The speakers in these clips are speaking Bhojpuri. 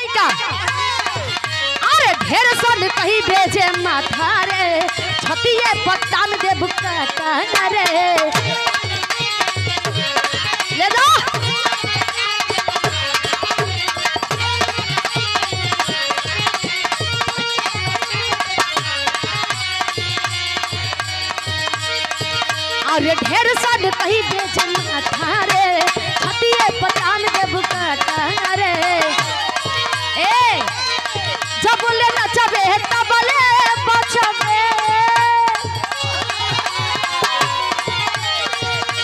लइका अरे ढेर सन कहीं भेजे माथा रे छतिए पतान देव का रे ले दो अरे ढेर सन कहीं भेजे माथा रे छतिए पतान देव का रे ए जब बोले नचबे तब बोले बचबे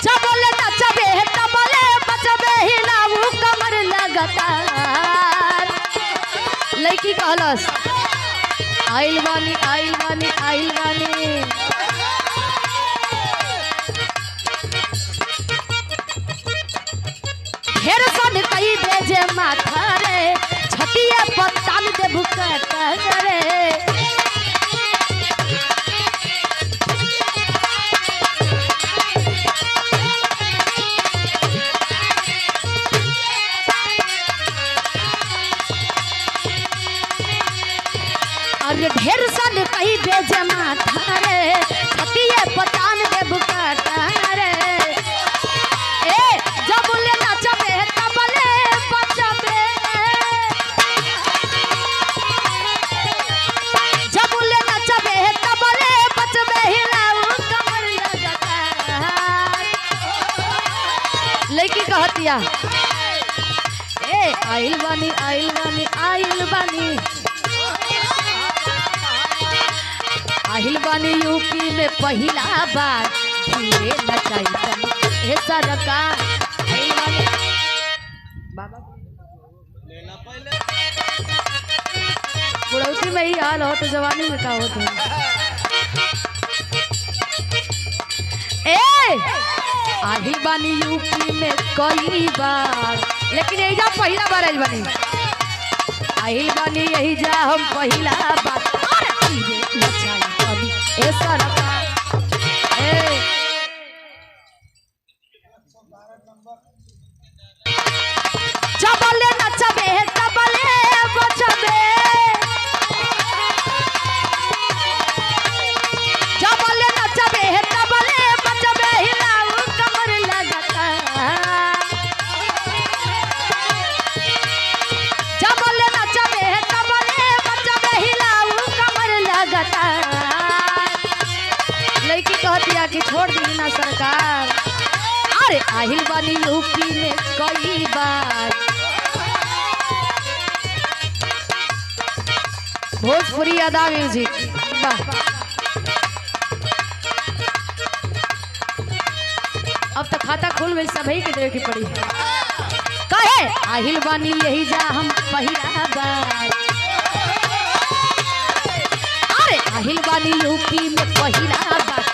जब बोले नचबे तब बोले बचबे हिलाऊ कमर लगातार लड़की कहलस आइल बानी आइल बानी आइल बानी ढेर सन कई भेजे माथा रे छतिए पतान देव का रे अरे ढेर सन कई भेजे माथा रे छतिए पतान देव का रे ए जब बोले नचबे तब बोले बचबे जब बोले नचबे तब बोले बचबे हिलाऊ कमर लगातार लड़की कहतिया ए आइल बानी आइल बानी आइल बानी आहिल बानी यूपी में पहला बार धीरे नचाई तनी ए सरकार आहिल बानी बाबा लेना पहले बुढ़ौती में ही हाल हो तो जवानी में का होता ए आहिल बानी यूपी में कई बार लेकिन यही जा पहला बार आइल बानी आहिल बानी यही जा हम पहला बार धीरे नचाई ए सरकार ए जब बोले नचबे तब बोले बचबे जब बोले नचबे तब बोले बचबे हिलाऊ कमर लगातार जब बोले नचबे तब बोले बचबे हिलाऊ कमर लगातार लड़की कहतिया कि छोड़ दी ना सरकार अरे आहिल बानी यूपी में कई बार भोजपुरी अदा म्यूजिक अब तो खाता खुल गई सभी के देवे की पड़ी कहे आहिल बानी यही जा हम पहला बार अरे आहिल बानी यूपी में पहला बार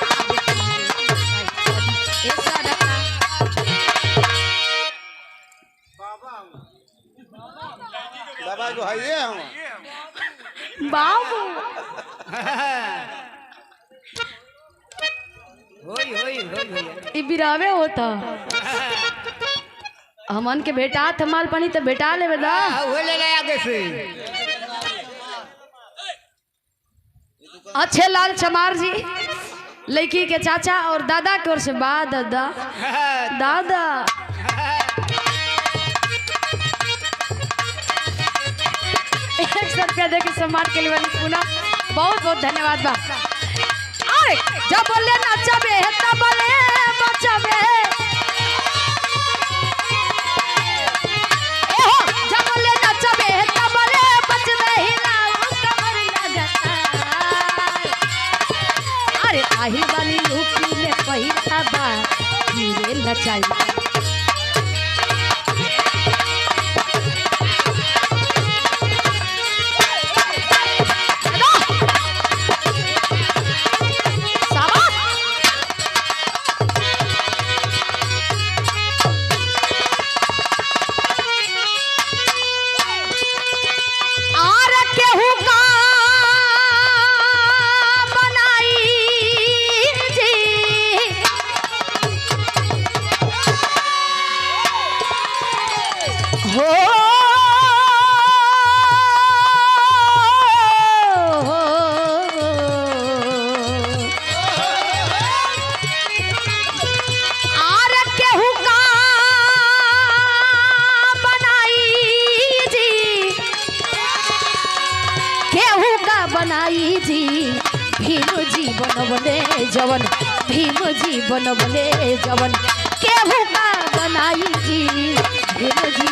बाबा जो है ये हम बाबू होई होई होई होई ई बिरावे होता हमन के बेटा थमाल पानी तो बेटा ले बेटा वो ले ले आगे से अच्छे लाल चमार जी लड़की के चाचा और दादा की ओर से बा दादा दादा 100 रुपया दे के सम्मान के लिए पुनः बहुत बहुत धन्यवाद बा अरे जब बोले नचबे तब बोले बचबे एहो जब बोले नचबे तब बोले बचबे हिलाऊ कमर लगातार अरे आहिल बानी यूपी में पहिला बार धीरे नचाई भीम जीवन बोले जवन भीम जीवन बोले जवन केहू का बनाई जी भीम जी